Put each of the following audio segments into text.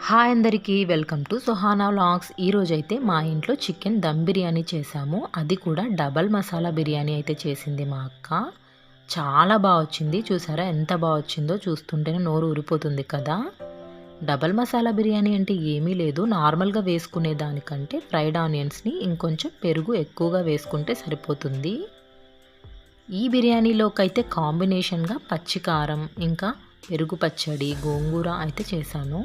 Hi అందరికీ welcome to Suhana vlogs. ఈరోజైతే మా ఇంట్లో చికెన్ దమ్ బిర్యానీ చేసాము. అది కూడా డబల్ మసాలా బిర్యానీ అయితే చేసింది మా అక్క. చాలా బాగా వచ్చింది. చూసారా ఎంత బాగా వచ్చిందో, చూస్తుంటేనే నోరు ఊరిపోతుంది కదా. డబల్ మసాలా బిర్యానీ అంటే ఏమీ లేదు, నార్మల్గా వేసుకునే దానికంటే ఫ్రైడ్ ఆనియన్స్ని ఇంకొంచెం పెరుగు ఎక్కువగా వేసుకుంటే సరిపోతుంది. ఈ బిర్యానీలోకి అయితే కాంబినేషన్గా పచ్చికారం ఇంకా పెరుగు పచ్చడి గోంగూర అయితే చేశాను.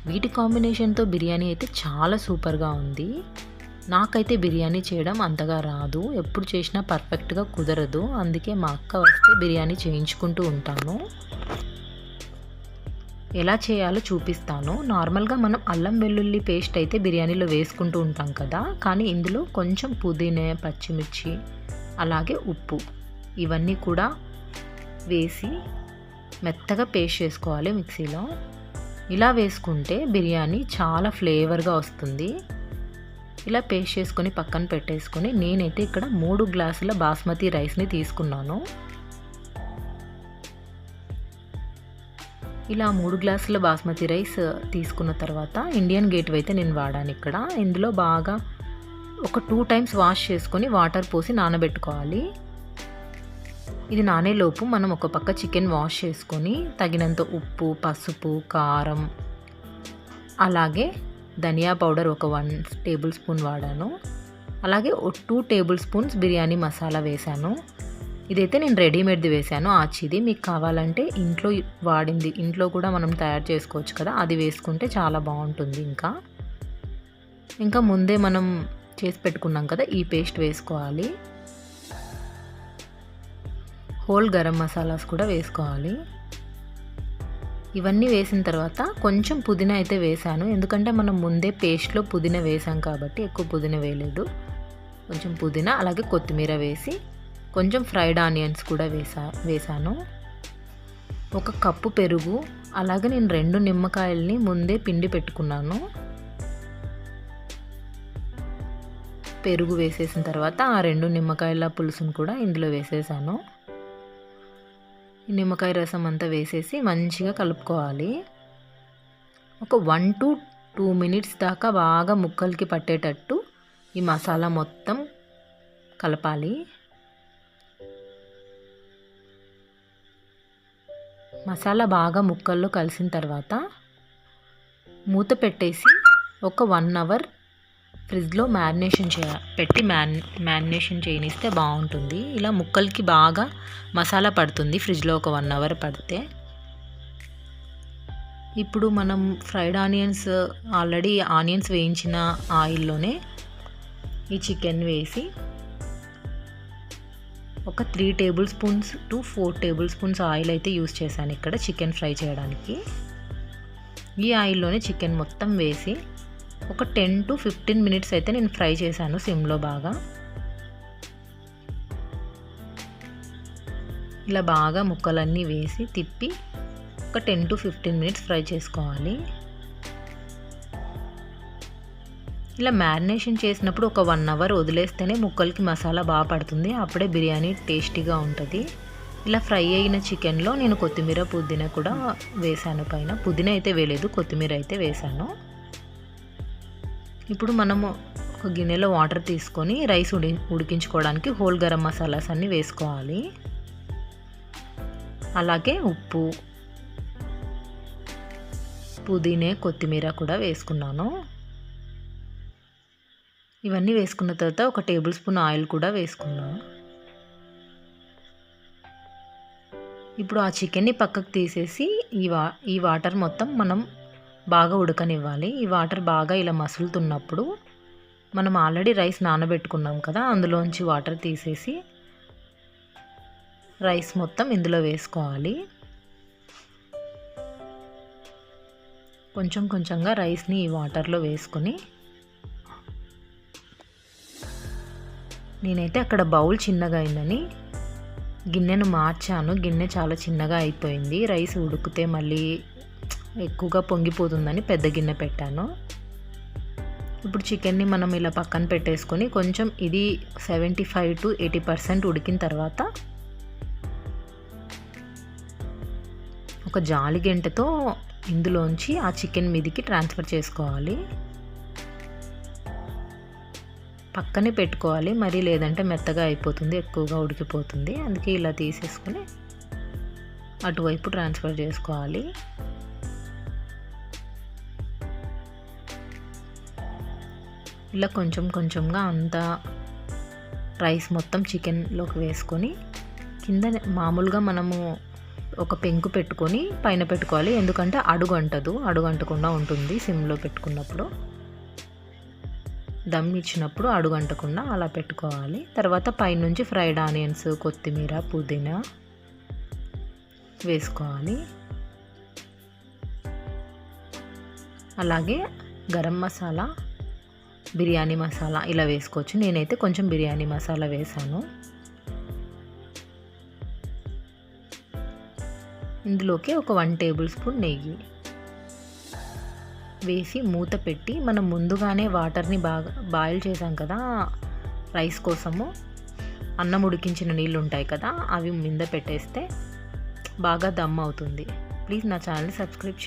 వీటి కాంబినేషన్తో బిర్యానీ అయితే చాలా సూపర్గా ఉంది. నాకైతే బిర్యానీ చేయడం అంతగా రాదు, ఎప్పుడు చేసినా పర్ఫెక్ట్గా కుదరదు. అందుకే మా అక్క వస్తే బిర్యానీ చేయించుకుంటూ ఉంటాను. ఎలా చేయాలో చూపిస్తాను. నార్మల్గా మనం అల్లం వెల్లుల్లి పేస్ట్ అయితే బిర్యానీలో వేసుకుంటూ ఉంటాం కదా, కానీ ఇందులో కొంచెం పుదీనా, పచ్చిమిర్చి, అలాగే ఉప్పు ఇవన్నీ కూడా వేసి మెత్తగా పేస్ట్ చేసుకోవాలి మిక్సీలో. ఇలా వేసుకుంటే బిర్యానీ చాలా ఫ్లేవర్గా వస్తుంది. ఇలా పేస్ట్ చేసుకొని పక్కన పెట్టేసుకొని నేనైతే ఇక్కడ 3 గ్లాసుల బాస్మతి రైస్ని తీసుకున్నాను. ఇలా 3 గ్లాసుల బాస్మతి రైస్ తీసుకున్న తర్వాత ఇండియన్ గేట్వే అయితే నేను వాడాను ఇక్కడ. ఇందులో బాగా ఒక 2 టైమ్స్ వాష్ చేసుకొని వాటర్ పోసి నానబెట్టుకోవాలి. ఇది నానేలోపు మనం ఒక పక్క చికెన్ వాష్ చేసుకొని తగినంత ఉప్పు, పసుపు, కారం, అలాగే ధనియా పౌడర్ ఒక 1 టేబుల్ స్పూన్ వాడాను. అలాగే 2 టేబుల్ స్పూన్స్ బిర్యానీ మసాలా వేశాను. ఇదైతే నేను రెడీమేడ్ది వేశాను, ఆచిది. మీకు కావాలంటే ఇంట్లో వాడింది, ఇంట్లో కూడా మనం తయారు చేసుకోవచ్చు కదా, అది వేసుకుంటే చాలా బాగుంటుంది. ఇంకా ముందే మనం చేసి పెట్టుకున్నాం కదా, ఈ పేస్ట్ వేసుకోవాలి. హోల్ గరం మసాలాస్ కూడా వేసుకోవాలి. ఇవన్నీ వేసిన తర్వాత కొంచెం పుదీనా అయితే వేసాను, ఎందుకంటే మనం ముందే పేస్ట్లో పుదీనా వేసాం కాబట్టి ఎక్కువ పుదీనా వేయలేదు. కొంచెం పుదీనా అలాగే కొత్తిమీర వేసి కొంచెం ఫ్రైడ్ ఆనియన్స్ కూడా వేసాను. 1 కప్పు పెరుగు, అలాగే నేను 2 నిమ్మకాయలని ముందే పిండి పెట్టుకున్నాను. పెరుగు వేసేసిన తర్వాత ఆ 2 నిమ్మకాయల పులుసును కూడా ఇందులో వేసేసాను. నిమ్మకాయ రసం అంతా వేసేసి మంచిగా కలుపుకోవాలి. ఒక 1 to 2 మినిట్స్ దాకా బాగా ముక్కలకి పట్టేటట్టు ఈ మసాలా మొత్తం కలపాలి. మసాలా బాగా ముక్కల్లో కలిసిన తర్వాత మూత పెట్టేసి ఒక 1 అవర్ ఫ్రిడ్జ్లో మ్యారినేషన్ చేయనిస్తే బాగుంటుంది. ఇలా ముక్కలకి బాగా మసాలా పడుతుంది ఫ్రిడ్జ్లో ఒక 1 అవర్ పడితే. ఇప్పుడు మనం ఫ్రైడ్ ఆనియన్స్, ఆల్రెడీ ఆనియన్స్ వేయించిన ఆయిల్లోనే ఈ చికెన్ వేసి ఒక 3 table spoons to 4 table spoons oil అయితే యూస్ చేశాను ఇక్కడ చికెన్ ఫ్రై చేయడానికి. ఈ ఆయిల్లోనే చికెన్ మొత్తం వేసి ఒక 10 to 15 మినిట్స్ అయితే నేను ఫ్రై చేశాను సిమ్లో బాగా. ఇలా బాగా ముక్కలన్నీ వేసి తిప్పి ఒక 10 to 15 మినిట్స్ ఫ్రై చేసుకోవాలి. ఇలా మ్యారినేషన్ చేసినప్పుడు ఒక 1 అవర్ వదిలేస్తేనే ముక్కలకి మసాలా బాగా పడుతుంది, అప్పుడే బిర్యానీ టేస్టీగా ఉంటుంది. ఇలా ఫ్రై అయిన చికెన్లో నేను కొత్తిమీర, పుదీనా కూడా వేసాను పైన. పుదీనా అయితే వేయలేదు, కొత్తిమీర అయితే వేసాను. ఇప్పుడు మనము ఒక గిన్నెలో వాటర్ తీసుకొని రైస్ ఉడికించుకోవడానికి హోల్ గరం మసాలాస్ అన్నీ వేసుకోవాలి. అలాగే ఉప్పు, పుదీనా, కొత్తిమీర కూడా వేసుకున్నాను. ఇవన్నీ వేసుకున్న తర్వాత ఒక టేబుల్ స్పూన్ ఆయిల్ కూడా వేసుకున్నాను. ఇప్పుడు ఆ చికెన్ని పక్కకు తీసేసి ఈ వాటర్ మొత్తం మనం బాగా ఉడకనివ్వాలి. ఈ వాటర్ బాగా ఇలా మసులుతున్నప్పుడు మనం ఆల్రెడీ రైస్ నానబెట్టుకున్నాం కదా, అందులోంచి వాటర్ తీసేసి రైస్ మొత్తం ఇందులో వేసుకోవాలి. కొంచెం కొంచెంగా రైస్ని ఈ వాటర్లో వేసుకొని, నేనైతే అక్కడ బౌల్ చిన్నగా అయిందని గిన్నెను మార్చాను. గిన్నె చాలా చిన్నగా అయిపోయింది, రైస్ ఉడికితే మళ్ళీ ఎక్కువగా పొంగిపోతుందని పెద్ద గిన్నె పెట్టాను. ఇప్పుడు చికెన్ని మనం ఇలా పక్కన పెట్టేసుకొని కొంచెం ఇది 75 to 80% ఉడికిన తర్వాత ఒక జాలి గంటతో ఇందులోంచి ఆ చికెన్ మీదికి ట్రాన్స్ఫర్ చేసుకోవాలి. పక్కనే పెట్టుకోవాలి, మరి లేదంటే మెత్తగా అయిపోతుంది, ఎక్కువగా ఉడికిపోతుంది. అందుకే ఇలా తీసేసుకొని అటువైపు ట్రాన్స్ఫర్ చేసుకోవాలి. ఇలా కొంచెం కొంచెంగా అంతా రైస్ మొత్తం చికెన్లోకి వేసుకొని కింద మామూలుగా మనము ఒక పెంకు పెట్టుకొని పైన పెట్టుకోవాలి. ఎందుకంటే అడుగు అంటకుండా ఉంటుంది. సిమ్లో పెట్టుకున్నప్పుడు, దమ్ ఇచ్చినప్పుడు అడుగు అంటకుండా అలా పెట్టుకోవాలి. తర్వాత పైనుంచి ఫ్రైడ్ ఆనియన్స్, కొత్తిమీర, పుదీనా వేసుకోవాలి. అలాగే గరం మసాలా, బిర్యానీ మసాలా ఇలా వేసుకోవచ్చు. నేనైతే కొంచెం బిర్యానీ మసాలా వేసాను. ఇందులోకి ఒక 1 టేబుల్ స్పూన్ నెయ్యి వేసి మూత పెట్టి, మనం ముందుగానే వాటర్ని బాగా బాయిల్ చేసాం కదా రైస్ కోసము, అన్నం ఉడికించిన నీళ్ళు ఉంటాయి కదా, అవి మీద పెట్టేస్తే బాగా దమ్ అవుతుంది. ప్లీజ్ నా ఛానల్ని సబ్స్క్రైబ్